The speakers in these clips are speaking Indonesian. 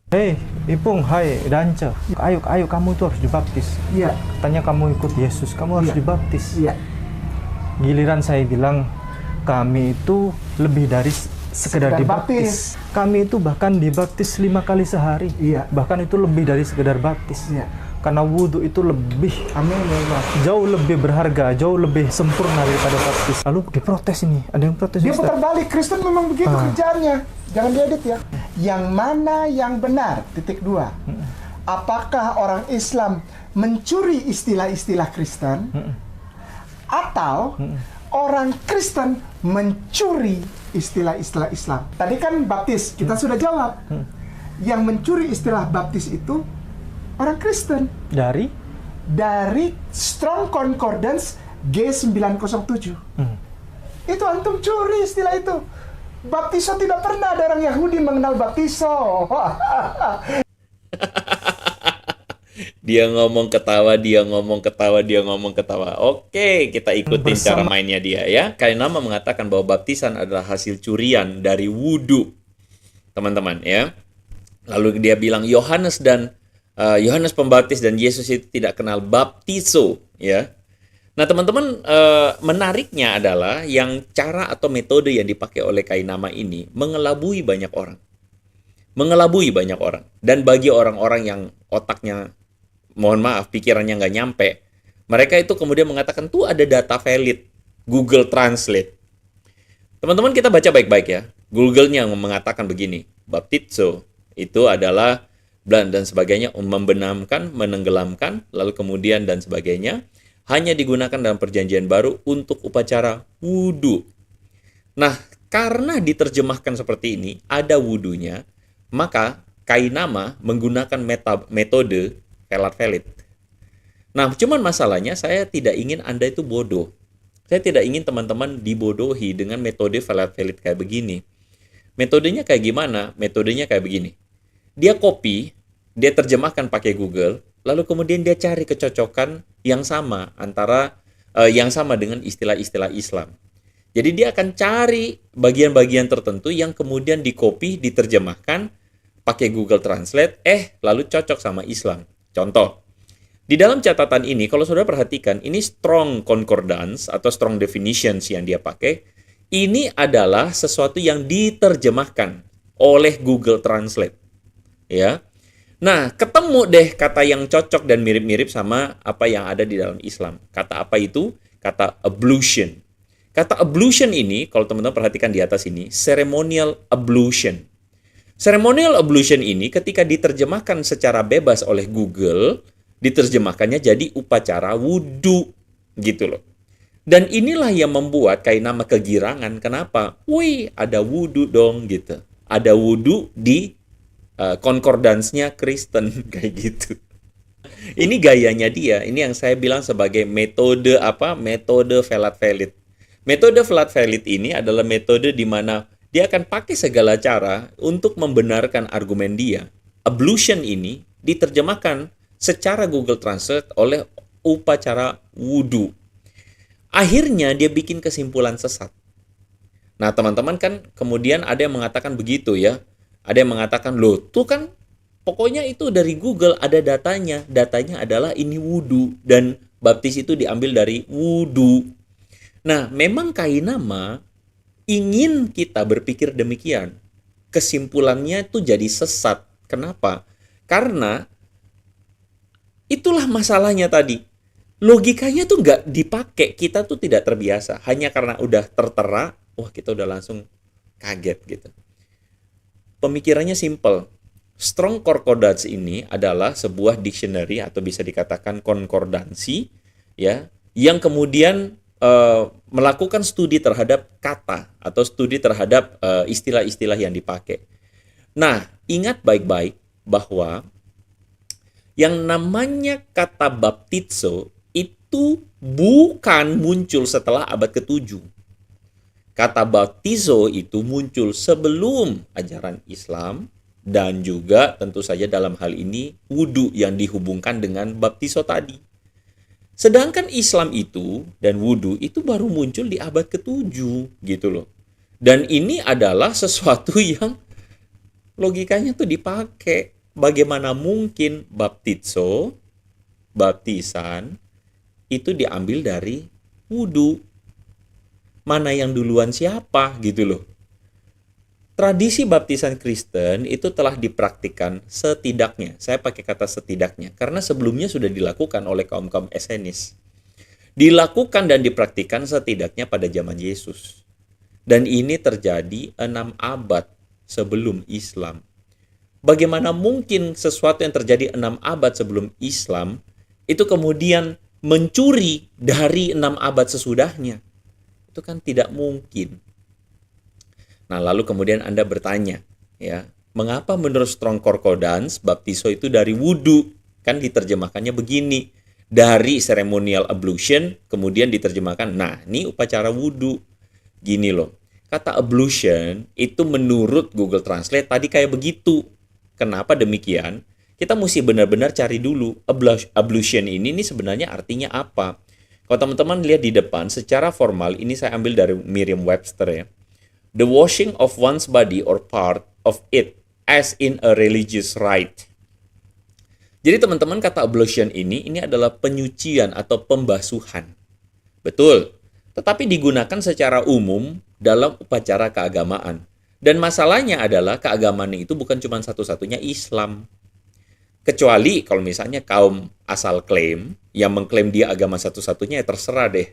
Hei, Ipung, hai, Dance. Ayo, kamu itu harus dibaptis. Iya, Katanya kamu ikut Yesus, kamu harus iya, dibaptis. iya. Giliran saya bilang, kami itu lebih dari sekedar Sekedar dibaptis. Kami itu bahkan dibaptis 5 kali sehari. Iya. Bahkan itu lebih dari sekedar baptis. Iya. Karena wudhu itu lebih, Amin ya Allah. jauh lebih berharga, jauh lebih sempurna daripada baptis. Lalu diprotes ini, ada yang protes. Dia Ustaz. putar balik, Kristen memang begitu kerjaannya. Jangan diedit ya. Yang mana yang benar? Titik 2. Apakah orang Islam mencuri istilah-istilah Kristen? Atau orang Kristen mencuri istilah-istilah Islam? Tadi kan baptis, kita sudah jawab. Yang mencuri istilah baptis itu orang Kristen. Dari Strong Concordance G907. Itu antum curi istilah itu. Baptiso tidak pernah ada orang Yahudi mengenal baptiso. Dia ngomong ketawa, dia ngomong ketawa, dia ngomong ketawa. Oke, kita ikutin cara mainnya dia ya. Kainama mengatakan bahwa baptisan adalah hasil curian dari wudhu, teman-teman ya. Lalu dia bilang Yohanes Pembaptis dan Yesus itu tidak kenal baptiso ya. Nah teman-teman, menariknya adalah yang cara atau metode yang dipakai oleh Kainama ini mengelabui banyak orang. Dan bagi orang-orang yang otaknya, mohon maaf, pikirannya nggak nyampe, mereka itu kemudian mengatakan tuh ada data valid, Google Translate. Teman-teman kita baca baik-baik ya. Google-nya mengatakan begini, baptizo itu adalah dan sebagainya, membenamkan, menenggelamkan, lalu kemudian dan sebagainya, hanya digunakan dalam perjanjian baru untuk upacara wudhu. Nah, karena diterjemahkan seperti ini, ada wudhunya, maka Kainama menggunakan metode velat-velit. Nah, cuman masalahnya saya tidak ingin Anda itu bodoh. Saya tidak ingin teman-teman dibodohi dengan metode velat-velit kayak begini. Metodenya kayak gimana? Metodenya kayak begini. Dia copy, dia terjemahkan pakai Google, lalu kemudian dia cari kecocokan yang sama antara yang sama dengan istilah-istilah Islam. Jadi dia akan cari bagian-bagian tertentu yang kemudian di-copy, diterjemahkan pakai Google Translate, lalu cocok sama Islam. Contoh, di dalam catatan ini, kalau saudara perhatikan, ini strong concordance atau strong definitions yang dia pakai, ini adalah sesuatu yang diterjemahkan oleh Google Translate. Ya. Nah, ketemu deh kata yang cocok dan mirip-mirip sama apa yang ada di dalam Islam. Kata apa itu? Kata ablution. Kata ablution ini, kalau teman-teman perhatikan di atas ini, ceremonial ablution. Ceremonial ablution ini ketika diterjemahkan secara bebas oleh Google, diterjemahkannya jadi upacara wudhu, gitu loh. Dan inilah yang membuat Kainama kegirangan. Kenapa? Wih, ada wudhu dong, gitu. Ada wudhu di konkordansnya Kristen kayak gitu. Ini gayanya dia. Ini yang saya bilang sebagai metode Metode velat-velit. Metode velat-velit ini adalah metode di mana dia akan pakai segala cara untuk membenarkan argumen dia. Ablution ini diterjemahkan secara Google Translate oleh upacara wudhu. Akhirnya dia bikin kesimpulan sesat. Nah, teman-teman kan kemudian ada yang mengatakan begitu ya. Ada yang mengatakan, loh, tuh kan pokoknya itu dari Google ada datanya. Datanya adalah ini wudhu. Dan baptis itu diambil dari wudhu. Nah, memang Kainama ingin kita berpikir demikian. Kesimpulannya itu jadi sesat. Kenapa? Karena itulah masalahnya tadi. Logikanya tuh nggak dipakai. Kita tuh tidak terbiasa. Hanya karena udah tertera, wah kita udah langsung kaget gitu. Pemikirannya simple. Strong Concordance ini adalah sebuah dictionary atau bisa dikatakan konkordansi ya, yang kemudian melakukan studi terhadap kata atau studi terhadap istilah-istilah yang dipakai. Nah, ingat baik-baik bahwa yang namanya kata baptizo itu bukan muncul setelah abad ke-7. Kata baptizo itu muncul sebelum ajaran Islam dan juga tentu saja dalam hal ini wudhu yang dihubungkan dengan baptizo tadi. Sedangkan Islam itu dan wudhu itu baru muncul di abad ke-7 gitu loh. Dan ini adalah sesuatu yang logikanya tuh dipakai bagaimana mungkin baptisan, itu diambil dari wudhu? Mana yang duluan siapa gitu loh. Tradisi baptisan Kristen itu telah dipraktikkan setidaknya, saya pakai kata setidaknya, karena sebelumnya sudah dilakukan oleh kaum-kaum Esenis. Dilakukan dan dipraktikkan setidaknya pada zaman Yesus. Dan ini terjadi 6 abad sebelum Islam. Bagaimana mungkin sesuatu yang terjadi 6 abad sebelum Islam itu kemudian mencuri dari 6 abad sesudahnya? Itu kan tidak mungkin. Nah, lalu kemudian Anda bertanya, ya, mengapa menurut Strong Concordance baptiso itu dari wudhu? Kan diterjemahkannya begini, dari ceremonial ablution, kemudian diterjemahkan, nah, ini upacara wudhu. Gini loh, kata ablution itu menurut Google Translate tadi kayak begitu. Kenapa demikian? Kita mesti benar-benar cari dulu, ablution ini sebenarnya artinya apa? Kalau teman-teman lihat di depan, secara formal, ini saya ambil dari Merriam-Webster ya. The washing of one's body or part of it as in a religious rite. Jadi teman-teman, kata ablution ini adalah penyucian atau pembasuhan. Betul. Tetapi digunakan secara umum dalam upacara keagamaan. Dan masalahnya adalah keagamaan itu bukan cuma satu-satunya Islam. Kecuali kalau misalnya kaum asal klaim, yang mengklaim dia agama satu-satunya, ya terserah deh.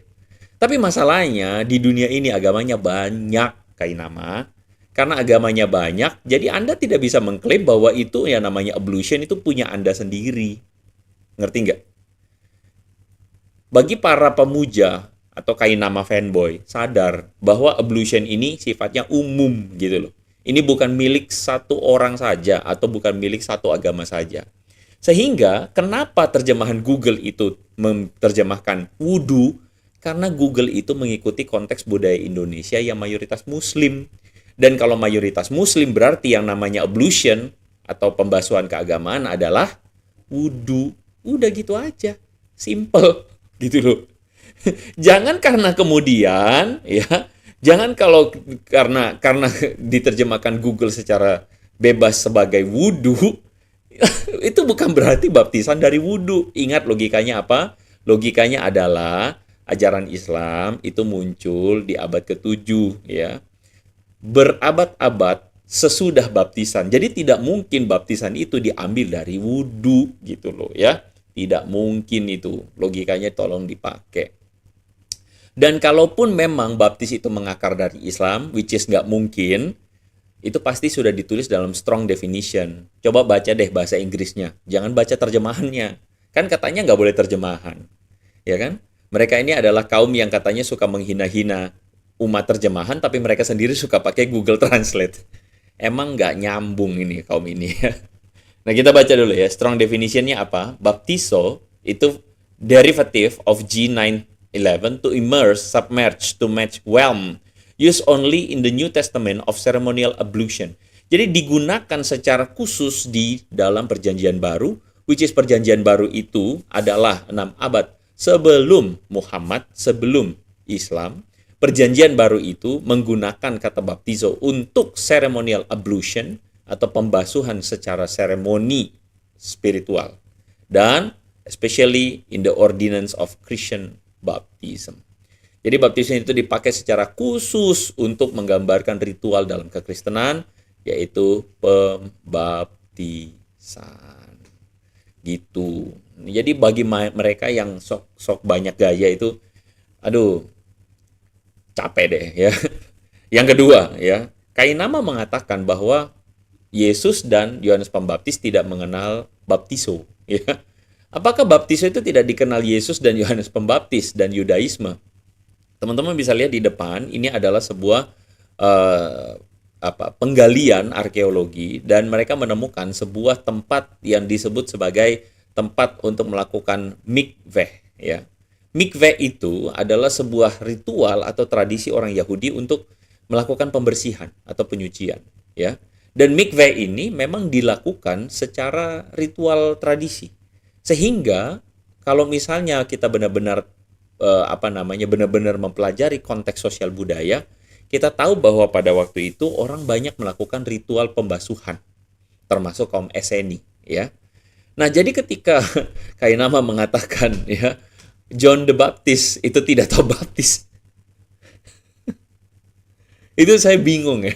Tapi masalahnya di dunia ini agamanya banyak, Kainama. Karena agamanya banyak, jadi Anda tidak bisa mengklaim bahwa itu yang namanya ablution itu punya Anda sendiri. Ngerti nggak? Bagi para pemuja atau Kainama fanboy, sadar bahwa ablution ini sifatnya umum gitu loh. Ini bukan milik satu orang saja atau bukan milik satu agama saja. Sehingga kenapa terjemahan Google itu menerjemahkan wudhu? Karena Google itu mengikuti konteks budaya Indonesia yang mayoritas Muslim. Dan kalau mayoritas Muslim berarti yang namanya ablution atau pembasuhan keagamaan adalah wudhu. Udah gitu aja. Simple gitu loh. Jangan karena kemudian ya, jangan karena diterjemahkan Google secara bebas sebagai wudhu, itu bukan berarti baptisan dari wudhu. Ingat logikanya apa? Logikanya adalah ajaran Islam itu muncul di abad ke-7 ya. Berabad-abad sesudah baptisan. Jadi tidak mungkin baptisan itu diambil dari wudhu gitu loh ya. Tidak mungkin itu. Logikanya tolong dipakai. Dan kalaupun memang baptis itu mengakar dari Islam, which is nggak mungkin, itu pasti sudah ditulis dalam strong definition. Coba baca deh bahasa Inggrisnya. Jangan baca terjemahannya. Kan katanya nggak boleh terjemahan. Ya kan? Mereka ini adalah kaum yang katanya suka menghina-hina umat terjemahan, tapi mereka sendiri suka pakai Google Translate. Emang nggak nyambung ini kaum ini. Nah, kita baca dulu ya. Strong definition-nya apa? Baptizo itu derivative of G911, to immerse, submerge, to match, whelm. Used only in the New Testament of ceremonial ablution. Jadi digunakan secara khusus di dalam perjanjian baru, which is perjanjian baru itu adalah 6 abad sebelum Muhammad, sebelum Islam. Perjanjian baru itu menggunakan kata baptizo untuk ceremonial ablution atau pembasuhan secara seremoni spiritual. Dan especially in the ordinance of Christian baptism. Jadi baptisan itu dipakai secara khusus untuk menggambarkan ritual dalam kekristenan, yaitu pembaptisan. Gitu. Jadi bagi mereka yang sok banyak gaya itu, aduh, capek deh ya. Yang kedua ya, Kainama mengatakan bahwa Yesus dan Yohanes Pembaptis tidak mengenal baptiso. Ya. Apakah baptiso itu tidak dikenal Yesus dan Yohanes Pembaptis dan Yudaisme? Teman-teman bisa lihat di depan, ini adalah sebuah penggalian arkeologi, dan mereka menemukan sebuah tempat yang disebut sebagai tempat untuk melakukan mikveh. Ya. Mikveh itu adalah sebuah ritual atau tradisi orang Yahudi untuk melakukan pembersihan atau penyucian. Ya. Dan mikveh ini memang dilakukan secara ritual tradisi. Sehingga kalau misalnya kita benar-benar benar-benar mempelajari konteks sosial budaya, kita tahu bahwa pada waktu itu orang banyak melakukan ritual pembasuhan, termasuk kaum Esseni. ya. Nah, jadi ketika Kainama mengatakan ya John the Baptist itu tidak tahu baptis, itu saya bingung ya.